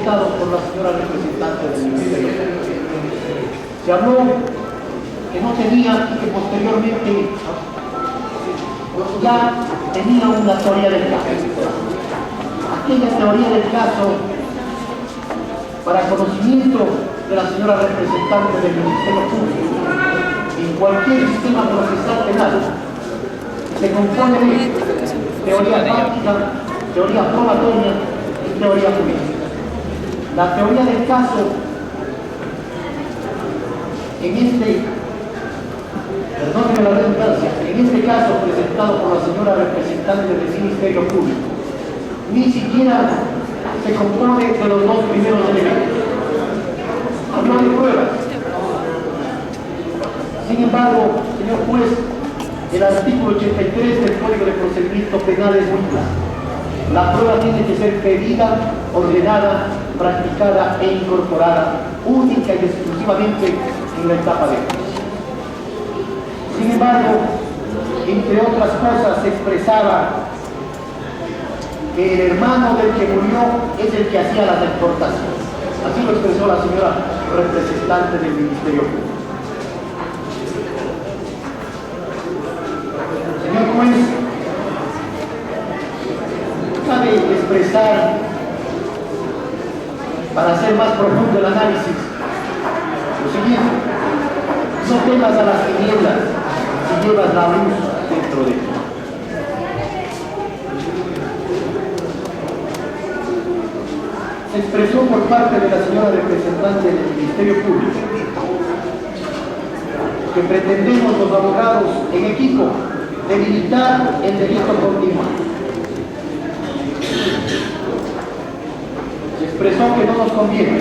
manifestados por la señora representante del Ministerio. Se habló que no tenía y que posteriormente ya tenía una teoría del caso. Aquella teoría del caso, para conocimiento de la señora representante del Ministerio Público, en cualquier sistema procesal penal, se compone de teoría práctica, teoría probatoria y teoría jurídica. La teoría del caso, perdónenme la redundancia, en este caso presentado por la señora representante del Ministerio Público, ni siquiera se compone de los dos primeros elementos. Habló de pruebas. Sin embargo, señor juez, el artículo 83 del Código de Procedimiento Penal es muy claro. La prueba tiene que ser pedida, ordenada, practicada e incorporada única y exclusivamente en la etapa de juicio. Sin embargo, entre otras cosas, se expresaba que el hermano del que murió es el que hacía las exportaciones. Así lo expresó la señora representante del Ministerio Público. Señor juez, cabe expresar, para hacer más profundo el análisis, lo siguiente: no temas a las tinieblas si llevas la luz dentro de ti. Se expresó por parte de la señora representante del Ministerio Público que pretendemos los abogados en equipo debilitar el delito continuo. Se expresó que no nos conviene,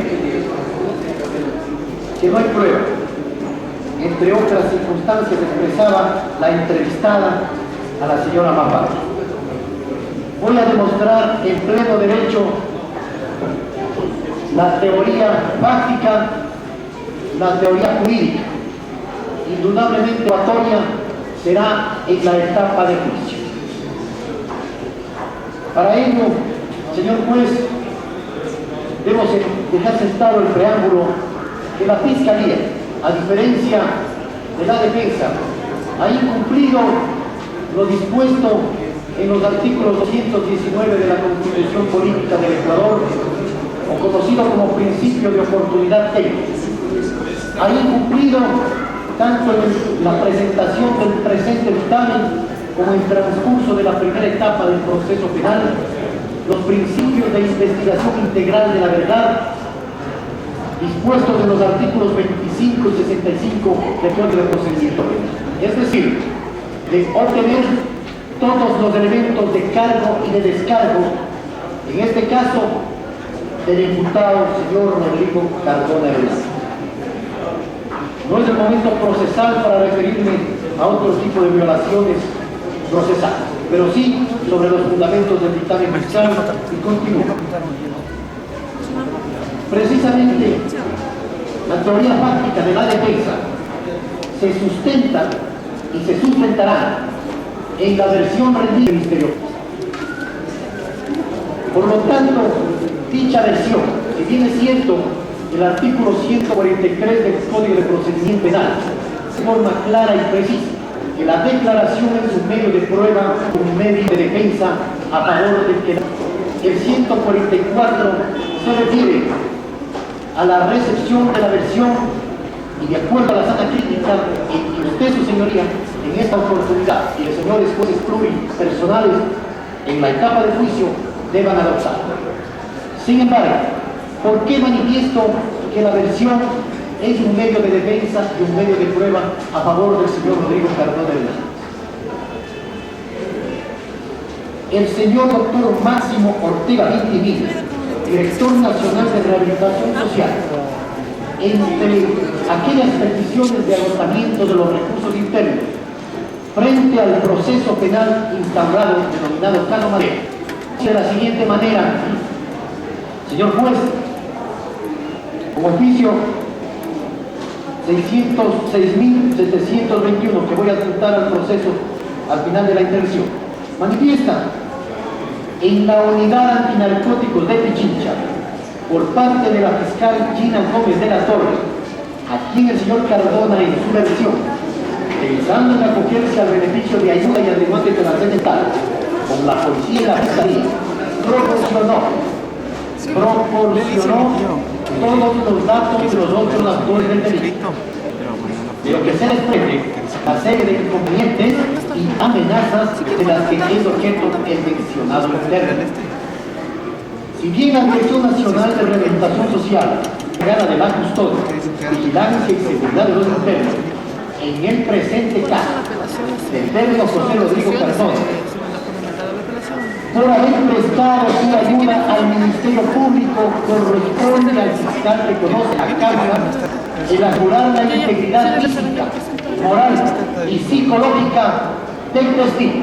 que no hay prueba. Entre otras circunstancias expresaba la entrevistada a la señora Mapar. Voy a demostrar en pleno derecho la teoría práctica, la teoría jurídica. Indudablemente probatoria será en la etapa de juicio. Para ello, señor juez, debemos dejar sentado el preámbulo que la Fiscalía, a diferencia de la defensa, ha incumplido lo dispuesto en los artículos 219 de la Constitución Política del Ecuador, o conocido como principio de oportunidad técnica. Ha incumplido tanto en la presentación del presente dictamen como en el transcurso de la primera etapa del proceso penal los principios de investigación integral de la verdad dispuestos en los artículos 25 y 65 del Código de Procedimiento Penal. Es decir, de obtener todos los elementos de cargo y de descargo, en este caso del imputado señor Rodrigo Cardona Hernández. No es el momento procesal para referirme a otro tipo de violaciones procesales, pero sí sobre los fundamentos del dictamen fiscal y continúo. Precisamente, la teoría práctica de la defensa se sustenta y se sustentará en la versión rendida del Ministerio. Por lo tanto, dicha versión, que viene siendo el artículo 143 del Código de Procedimiento Penal, de forma clara y precisa que la declaración es un medio de prueba, un medio de defensa a favor del que el 144 se refiere a la recepción de la versión y de acuerdo a la sana crítica que usted, su señoría, en esta oportunidad y los señores jueces pluripersonales en la etapa de juicio deban adoptar. Sin embargo, ¿por qué manifiesto que la versión es un medio de defensa y un medio de prueba a favor del señor Rodrigo Cardona Hernández? El señor doctor Máximo Ortega Vintimilla, director nacional de rehabilitación social, entre aquellas peticiones de agotamiento de los recursos internos frente al proceso penal instaurado denominado Cano Madera, de la siguiente manera: señor juez, como oficio 606.721 que voy a adjuntar al proceso al final de la intervención, manifiesta en la unidad antinarcóticos de Pichincha, por parte de la fiscal Gina Gómez de la Torre, a quien el señor Cardona en su versión, pensando en acogerse al beneficio de ayuda y atenuante trascendental, con la policía y la fiscalía, proporcionó todos los datos de los otros actores del delito, de lo que se desprende la serie de inconvenientes y amenazas de las que es objeto el mencionado término. Si bien la Dirección Nacional de Rehabilitación Social, encargada de la custodia, vigilancia y seguridad de los internos, en el presente caso del término José Rodrigo Cardona, por haber prestado su ayuda al Ministerio Público, corresponde al fiscal que conoce la Cámara el asegurar la integridad física, moral y psicológica del testigo,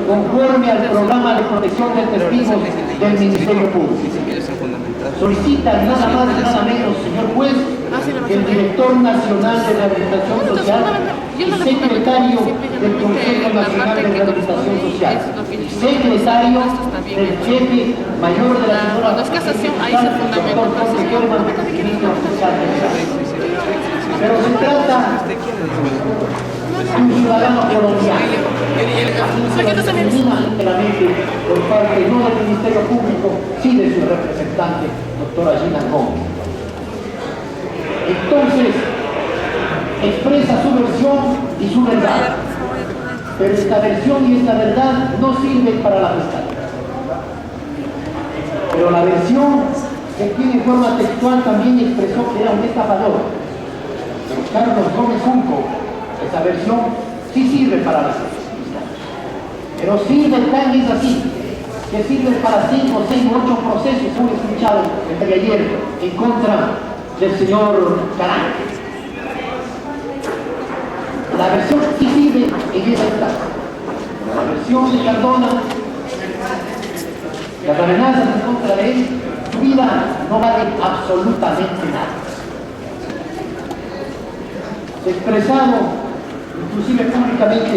conforme al programa de protección de testigos del Ministerio Público. Solicita nada más y nada menos, señor juez, que el director nacional de rehabilitación social y secretario del Consejo Nacional de Rehabilitación Social, secretario del jefe mayor de la señora doctor Jorge Germán, ministro fiscal general. Pero se trata de un ciudadano colombiano, enteramente por parte no del Ministerio Público, sí de su representante, doctora Gina Gómez. Entonces, expresa su versión y su verdad, pero esta versión y esta verdad no sirven para la fiscalía. Pero la versión que tiene en forma textual también expresó que era un estafador. Carlos Gómez Junco, esa versión sí sirve para la fiscalía. Pero sirve tan es así, que sirve para 5, 6 u 8 procesos, como he escuchado entre ayer, en contra del señor Caranque. La versión sí sirve en esa instancia. La versión de Cardona, las amenazas en contra de él, su vida no vale absolutamente nada. Se ha expresado, inclusive públicamente,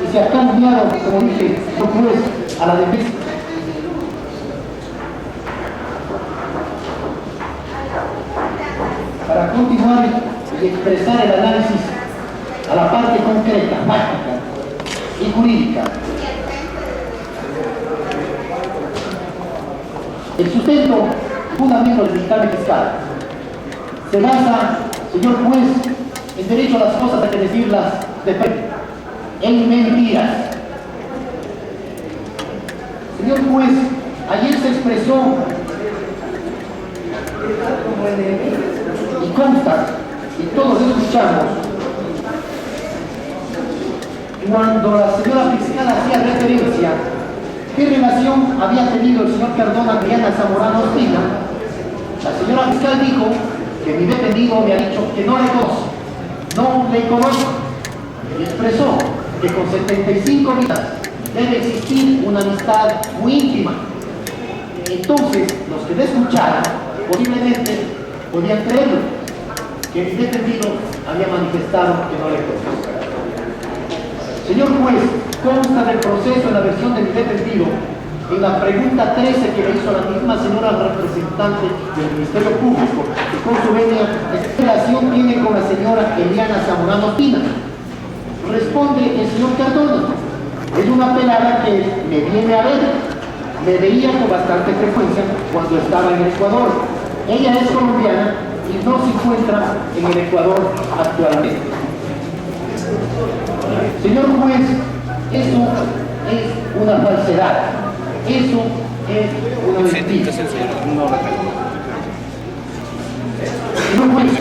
y se ha cambiado, como dije, no juez a la defensa. Para continuar y expresar el análisis a la parte concreta, práctica y jurídica. El sustento fundamento del dictamen fiscal se basa, señor juez, en derecho a las cosas hay que decirlas de frente, en mentiras. Señor juez, ayer se expresó y consta, y todos escuchamos, cuando la señora fiscal hacía referencia qué relación había tenido el señor Cardona con Diana Zamorano Ospina, la señora fiscal dijo que mi detenido me ha dicho que no le conoce, no le conozco, y expresó que con 75 vidas debe existir una amistad muy íntima. Entonces, los que le escucharon, posiblemente podían creerlo, que mi detenido había manifestado que no le conozco. Señor juez, consta del proceso en la versión de mi detenido, en la pregunta 13 que le hizo la misma señora representante del Ministerio Público, que con su venia, ¿qué relación tiene con la señora Eliana Zamorano Ospina? Responde el señor Cardona, es una pelada que me viene a ver, me veía con bastante frecuencia cuando estaba en el Ecuador. Ella es colombiana y no se encuentra en el Ecuador actualmente. Señor juez, eso es una falsedad, eso es una mentira. Señor juez,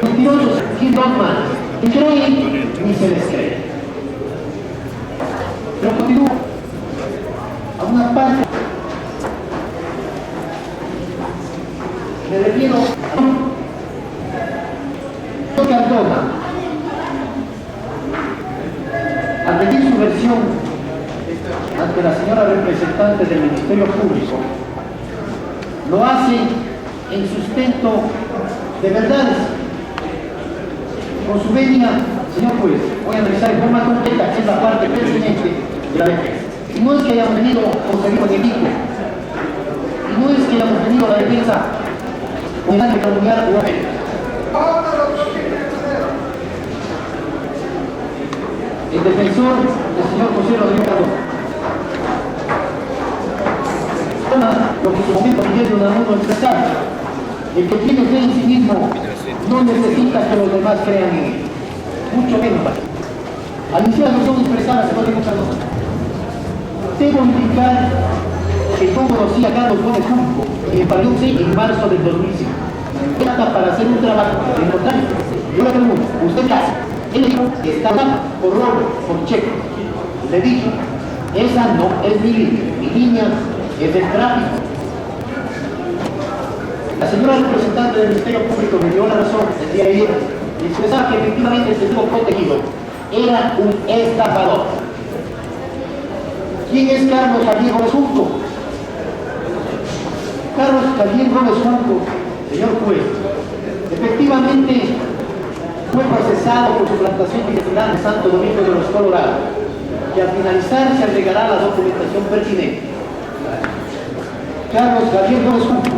mentirosos, ¿quién dos manos? Ni creen ni se les cree. Pero continúo a una parte. Me refiero a Cardona. Al pedir su versión ante la señora representante del Ministerio Público, lo hace en sustento de verdades. Con su venia, señor juez, voy a analizar en forma concreta, que es la parte pertinente de la defensa. Y no es que hayamos venido con el equipo, y no es que hayamos venido a la defensa con el economía o el defensor del señor José Rodríguez Cardona. Lo que en su momento Miguel de Unamuno expresaba, el que tiene fe en sí mismo no necesita que los demás crean en él, mucho menos. Al iniciar la noción expresada se puede encontrar dos. Debo indicar que yo conocí a Carlos Gómez Junco en Paleonce en marzo del 2005. Era para hacer un trabajo de notario. Yo le pregunto, ¿usted qué hace? Él dijo, está por robo, por cheque. Le dije, esa no es mi línea. Mi línea es el tráfico. La señora representante del Ministerio Público me dio la razón el día de ayer y expresaba que efectivamente el testigo protegido era un estafador. ¿Quién es Carlos Javier Gómez Junco? Carlos Javier Gómez Junco, señor juez, efectivamente fue procesado por su plantación vegetal en Santo Domingo de los Colorados, que al finalizar se entregará la documentación pertinente. Carlos Javier Gómez Junco,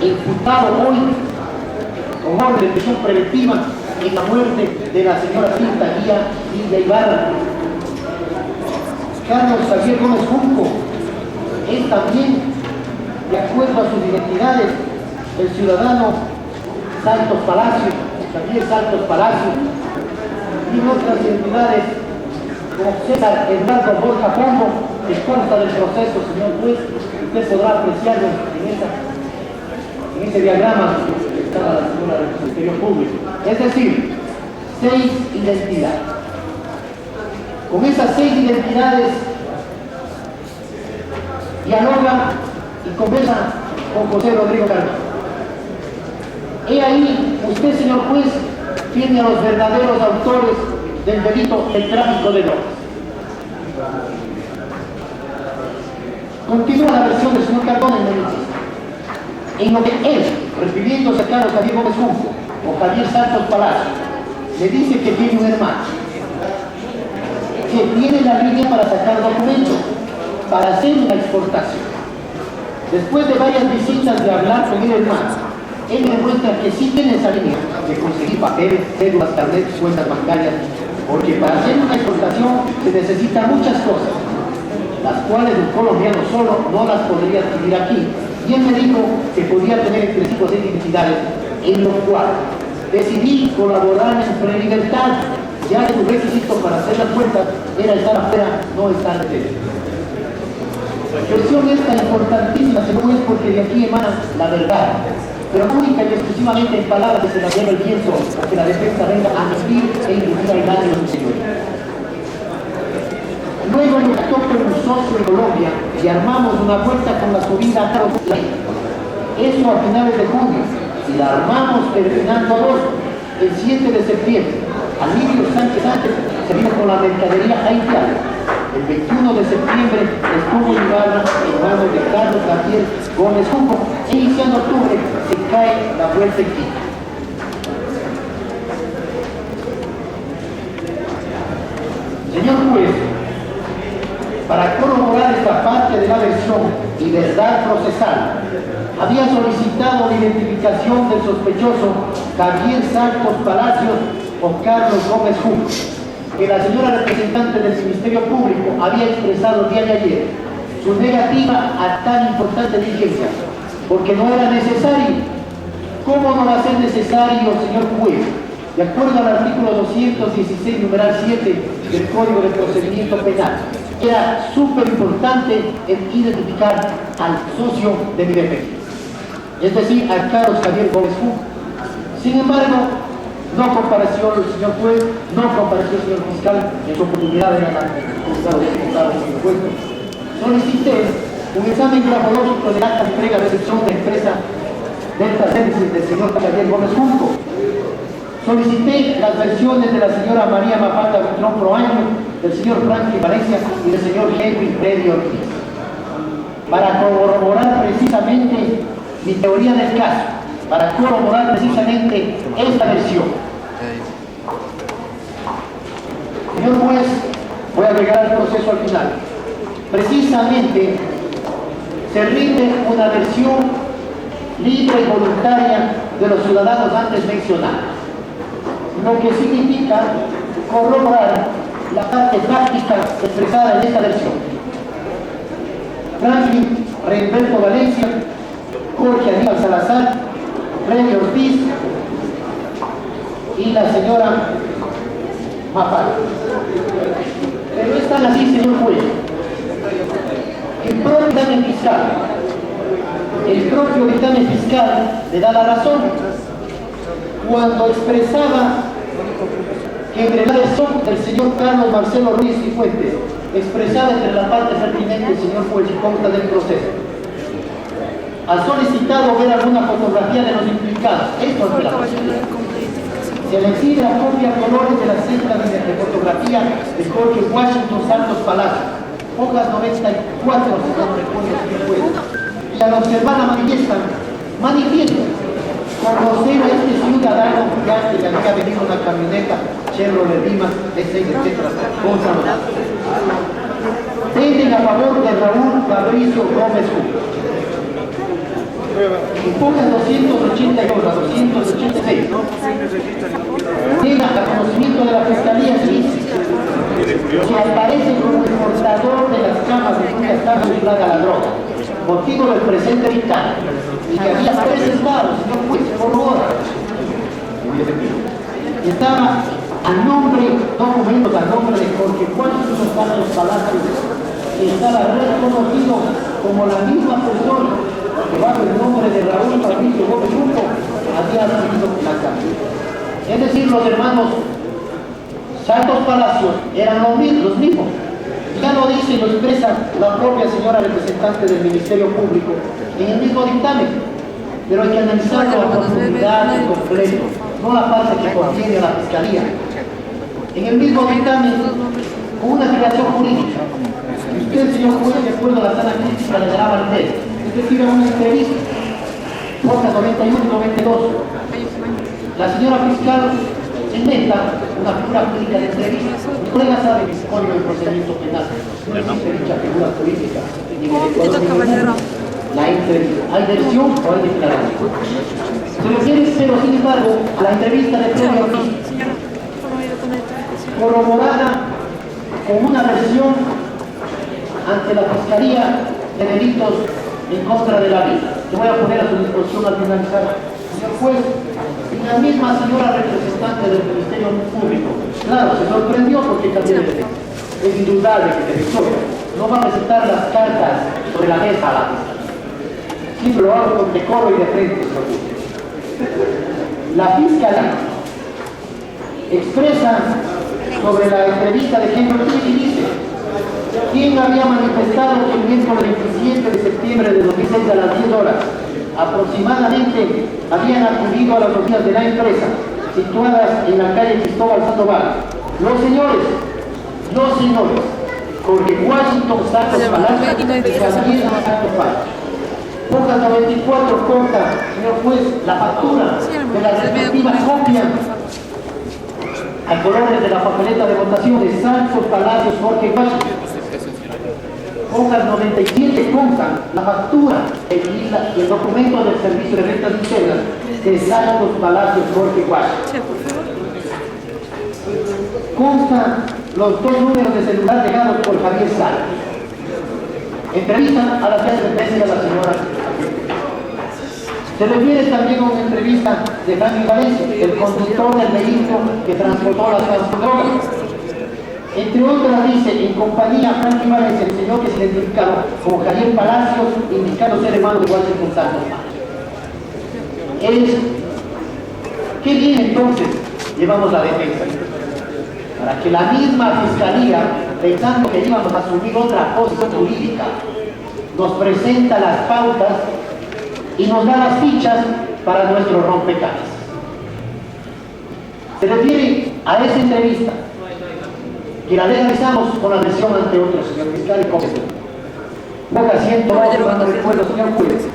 imputado hoy con orden de prisión preventiva en la muerte de la señora Pinta Guía Villa Ibarra. Carlos Javier Gómez Junco es también, de acuerdo a sus identidades, el ciudadano Santos Palacio, Javier Santos Palacio, y otras identidades como César Eduardo Borja Pombo, que consta del proceso, señor juez, usted podrá apreciarlo en ese diagrama que está la señora del Ministerio Público. Es decir, 6 identidades. Con esas 6 identidades dialoga y conversa con José Rodríguez Cardona. He ahí, usted, señor juez, tiene a los verdaderos autores del delito del tráfico de drogas. Continúa la versión del señor Cardona en lo que él, refiriéndose a Carlos Javier Gómez Junco o Javier Santos Palacio, le dice que tiene un hermano, que tiene la línea para sacar documentos, para hacer una exportación. Después de varias visitas de hablar con el hermano, él me demuestra que sí tiene esa línea de conseguir papeles, cédulas, carnets, cuentas bancarias, porque para hacer una exportación se necesitan muchas cosas, las cuales un colombiano solo no las podría adquirir aquí. Y él me dijo que podía tener entre 5 o 6 identidades, en lo cual decidí colaborar en Pre Libertad, ya que su requisito para hacer las cuentas era estar afuera, no estar dentro. La versión esta importantísima, según es porque de aquí emana la verdad, pero única y exclusivamente en palabras que se la lleva el viento, para que la defensa venga a admitir e inducir al daño de los señores. Luego me contactó con un socio en Colombia y armamos una vuelta con la subida a Carlos. Eso a finales de junio, y la armamos terminando agosto. El 7 de septiembre, Alirio Sánchez se vino con la mercadería haitiana. El 21 de septiembre estuvo en Ibarra en manos de Carlos Javier Gómez Junco, e iniciando octubre se cae la vuelta en Quito. Señor juez, para corroborar esta parte de la versión y verdad procesal, había solicitado la identificación del sospechoso Javier Santos Palacios o Carlos Gómez Junco, que la señora representante del Ministerio Público había expresado el día de ayer su negativa a tan importante diligencia, porque no era necesario. ¿Cómo no va a ser necesario, señor juez? De acuerdo al artículo 216, numeral 7 del Código de Procedimiento Penal, era súper importante identificar al socio de mi defensa, es decir, a Carlos Javier Gómez Junco. Sin embargo, no compareció el señor juez, no compareció el señor fiscal en su oportunidad de la juzgado de diputados y impuestos. Solicité un examen grafológico de acta de entrega recepción de empresa Delta Services del señor Javier Gómez Junco. Solicité las versiones de la señora María Mafalda Butrón Proaño, del señor Franklin Valencia y del señor Henry Freddy Ortiz, para corroborar precisamente mi teoría del caso, para corroborar precisamente esta versión. Señor juez, voy a llegar al proceso al final. Precisamente se rinde una versión libre y voluntaria de los ciudadanos antes mencionados, lo que significa corroborar la parte práctica expresada en esta versión. Franklin Reinberto Valencia, Jorge Aníbal Salazar, Remy Ortiz y la señora Mafal. Pero están así, señor juez. El propio dictamen fiscal le da la razón cuando expresaba que entre la versión del señor Carlos Marcelo Ruiz y Fuentes, expresada entre la parte pertinente del señor juez y consta del proceso, ha solicitado ver alguna fotografía de los implicados. Esto es la se le exhibe la copia a colores de las cédulas de fotografía de Jorge Washington Santos Palacio, hojas 94, si no recuerdo si me puedo. Y al observar la manifiesta conocer a este ciudadano que había venido una camioneta Chevrolet Lima, etcétera, Tenden a favor de Raúl Fabricio Gómez Julio. Hojas 282 a 286, ¿no? Llega a conocimiento de la Fiscalía Civil que aparece como el portador de las camas de cuya está vinculada la droga, motivo del presente dictamen, y que había presentado, señor juez, se corrobora. Estaba al nombre, documentos al nombre de Jorge Washington Santos Palacios, que estaba reconocido como la misma persona que bajo el nombre de Raúl Fabricio Gómez Junco había recibido la cárcel. Es decir, los hermanos Santos Palacios eran los mismos. Ya lo dice y lo expresa la propia señora representante del Ministerio Público en el mismo dictamen, pero hay que analizarlo a profundidad y completo, no la parte que contiene la Fiscalía. En el mismo dictamen, con una creación jurídica, usted, señor juez, de acuerdo a la sana crítica, le dará validez. Usted tiene una entrevista, hojas 91 y 92. La señora fiscal inventa una figura jurídica de entrevista. Los colegas saben el código de procedimiento penal. No existe dicha figura política ni en el Ecuador. La entrevista. ¿Hay versión o hay declaración? Se refiere, pero sin embargo, a la entrevista de Premio Ortiz, corroborada con una versión ante la Fiscalía de Delitos en contra de la vida. Que voy a poner a su disposición al finalizar. Señor juez, y la misma señora representante del Ministerio Público, claro, se sorprendió porque cambió de ley. Es indudable que el director no va a presentar las cartas sobre la mesa a la Fiscalía. Sí, pero lo hago con decoro y de frente, señor juez. La Fiscalía expresa sobre la entrevista de Henry Ortiz y dice: quien había manifestado que el miércoles 27 de septiembre de 2006 a las 10 horas aproximadamente habían acudido a las oficinas de la empresa situadas en la calle Cristóbal Sandoval los señores Jorge Washington Santos Palacio y Gabriel Santos Palacio. Hoja 94 consta, señor juez, la factura de la respectiva copia a colores de la papeleta de votación de Santos Palacios Jorge Washington. Hojas 97 constan la factura y el documento del Servicio de Rentas Internas de Santos Palacios Jorge Washington. Constan los dos números de celular dejados por Javier Sala. Entrevista a la que hace referencia a la señora. Se refiere también a una entrevista de Franklin Valencia, el conductor del vehículo que transportó las drogas. Entre otras dice, en compañía Franklin Valencia, el señor que se identificaba como Javier Palacios, indicando ser hermano de Washington Santos Palacios. ¿Qué bien entonces llevamos la defensa? Para que la misma Fiscalía, pensando que íbamos a asumir otra posición jurídica, nos presenta las pautas y nos da las fichas para nuestro rompecabezas. Se refiere a esa entrevista, que la realizamos con la versión ante otro señor fiscal y comisión. Boca 102, no recuerdo, señor juez.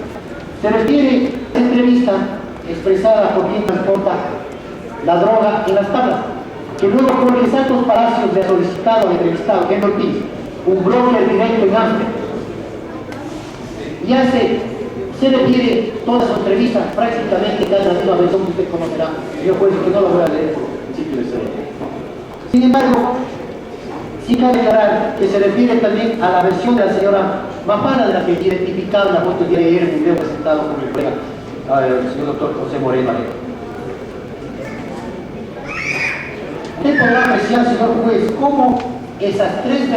Se refiere a esa entrevista expresada por quien transporta la droga en las tablas. que luego Jorge Santos Palacios le ha solicitado al entrevistado Henry Ortiz, un broker directo en Amper, y se refiere toda su entrevista prácticamente cada misma versión que usted conocerá. Yo pues que no lo voy a leer por principio de ser. Sin embargo, sí cabe aclarar que se refiere también a la versión de la señora Mapana, de la que identificaba la foto de ayer en el video presentado por mi colega, el señor doctor José Moreno. Usted podrá apreciar, señor juez, cómo esas tres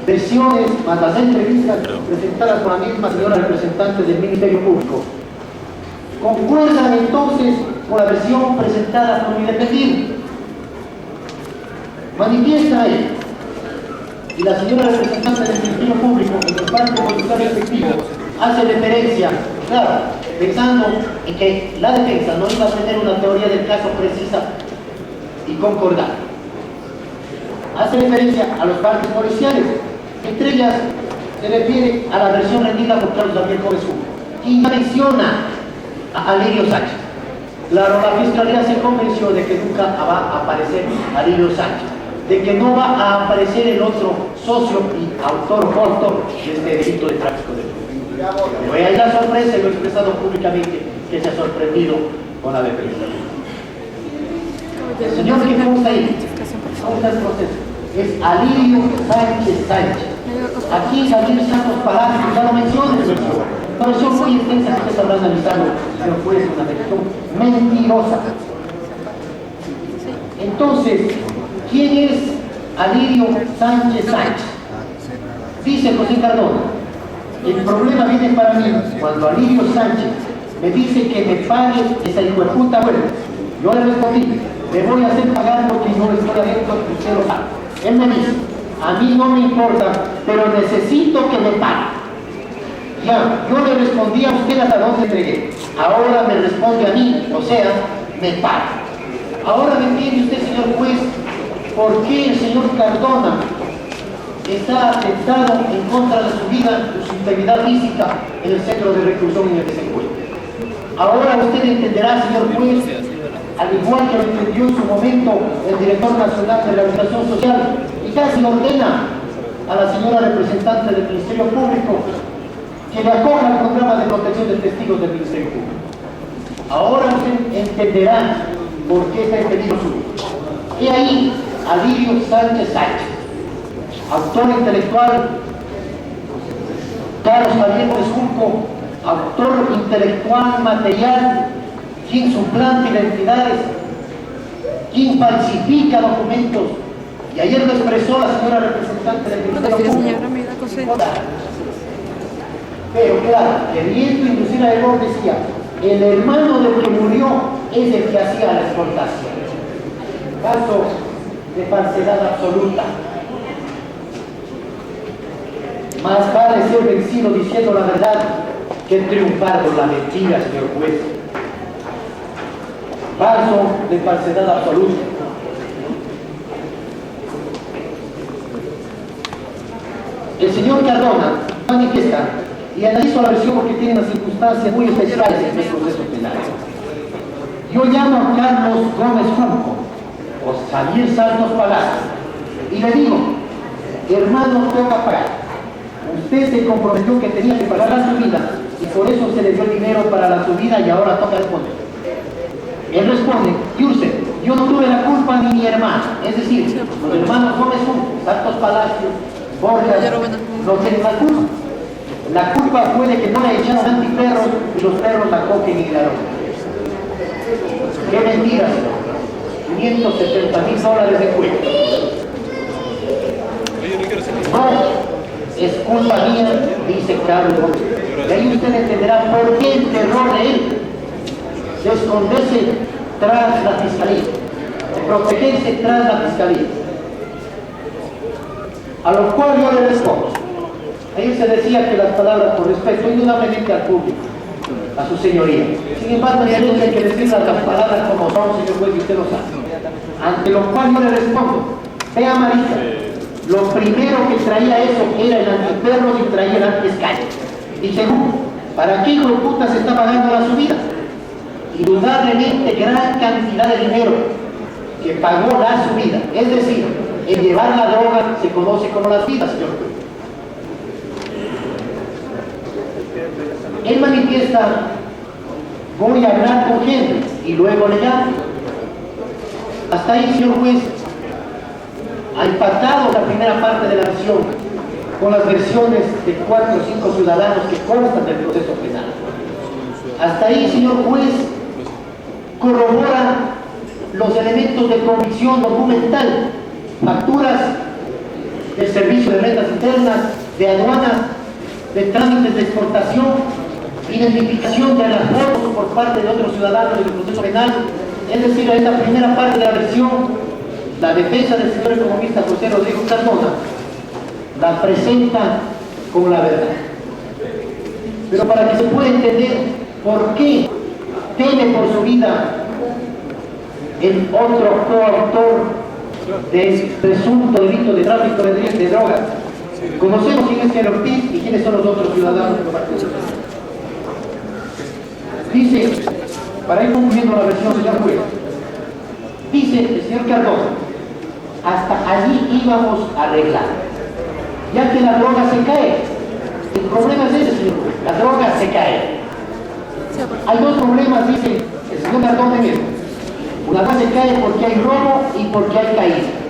versiones más las entrevistas presentadas por la misma señora representante del Ministerio Público, concuerdan entonces con la versión presentada por mi defendido. Manifiesta él y la señora representante del Ministerio Público, en su parte conductual respectivo, hace referencia, claro, pensando en que la defensa no iba a tener una teoría del caso precisa y concordante. Hace referencia a los partes policiales, entre ellas se refiere a la versión rendida por Carlos Daniel Gómez Junco, y menciona a Alirio Sánchez. Claro, la Fiscalía se convenció de que nunca va a aparecer Alirio Sánchez, de que no va a aparecer el otro socio y autor de este delito de tráfico de drogas. Fue ahí la sorpresa y lo he expresado públicamente que se ha sorprendido con la defensa. El señor que vemos ahí, ¿cómo está el proceso? Es Alirio Sánchez. Aquí Javier Santos Palacios, ya lo menciona, una versión muy extensa que ustedes habrán analizado, pero fue una versión mentirosa. Entonces, ¿quién es Alirio Sánchez? Dice José Cardona, el problema viene para mí cuando Alirio Sánchez me dice que me pague esa hijueputa huelga. Yo le respondí, le voy a hacer pagar porque yo estoy adentro y usted lo sabe. Él me dice, a mí no me importa, pero necesito que me pague. Ya, yo le respondí a usted hasta dónde entregué. Ahora me responde a mí, o sea, me paga. Ahora me entiende usted, señor juez, por qué el señor Cardona está atentado en contra de su vida, de su integridad física en el centro de reclusión en el que se encuentra. Ahora usted entenderá, señor juez, al igual que lo entendió en su momento el director nacional de rehabilitación social, y casi ordena a la señora representante del Ministerio Público que le acoja al programa de protección de testigos del Ministerio Público. Ahora usted entenderá por qué está impedido su. Y ahí, Alirio Sánchez, autor intelectual, Carlos Javier Gómez Junco, autor intelectual material, quien suplanta identidades, quien falsifica documentos, y ayer lo expresó la señora representante del Ministerio Público. Pero claro, queriendo inducir a error, decía, el hermano del que murió es el que hacía la exportación. Caso de falsedad absoluta. Más vale ser vencido diciendo la verdad que triunfar por la mentira, señor juez. Caso de falsedad absoluta. El señor Cardona manifiesta y analizo la versión porque tiene unas circunstancias muy especiales en el proceso penal. Yo llamo a Carlos Gómez Junco o Javier Santos Palacios y le digo, hermano, toca pagar. Usted se comprometió que tenía que pagar la subida y por eso se le dio dinero para la subida y ahora toca responder. Él responde, Yursen, yo no tuve la culpa ni mi hermano, es decir, los hermanos Gómez Junco, Santos Palacios, Borja, no tienen la culpa. La culpa fue de que no le echaron antiperros y los perros la cogen y la roban. ¡Qué mentira! $570,000 de cuenta. No, es culpa mía, dice Carlos Gómez. Y ahí usted entenderá por qué el terror de él de esconderse tras la fiscalía, de protegerse tras la fiscalía. A lo cual yo le respondo. Ahí se decía que las palabras por respeto indudablemente al público, a su señoría. Sin embargo, ya no hay que decir las palabras como son, señor juez, y usted lo sabe. Ante lo cual yo le respondo, vea Marisa, lo primero que traía eso era el antiperro y traía el antiescalle. Y segundo, ¿para qué hijo de puta se está pagando la subida? Indudablemente gran cantidad de dinero. que pagó la subida. Es decir, el llevar la droga se conoce como la subida, señor juez. Él manifiesta, voy a hablar con gente y luego le llamo. Hasta ahí, señor juez, ha impactado la primera parte de la versión con las versiones de 4 o 5 ciudadanos que constan del proceso penal. Hasta ahí, señor juez, corrobora los elementos de convicción documental, facturas del Servicio de Rentas Internas, de aduana, de trámites de exportación, identificación de las fotos por parte de otros ciudadanos del proceso penal. Es decir, a esta primera parte de la versión, la defensa del señor economista José Rodrigo Cardona la presenta como la verdad. Pero para que se pueda entender por qué teme por su vida el otro coautor del presunto delito de tráfico de drogas, conocemos quién es Kerry Ortiz y quiénes son los otros ciudadanos que participan. Dice, para ir concluyendo la versión, señor juez, dice el señor Cardona, hasta allí íbamos a arreglar, ya que la droga se cae. El problema es ese, señor juez, la droga se cae. Hay dos problemas, dice el señor Cardona mismo. Una droga se cae porque hay robo y porque hay caída.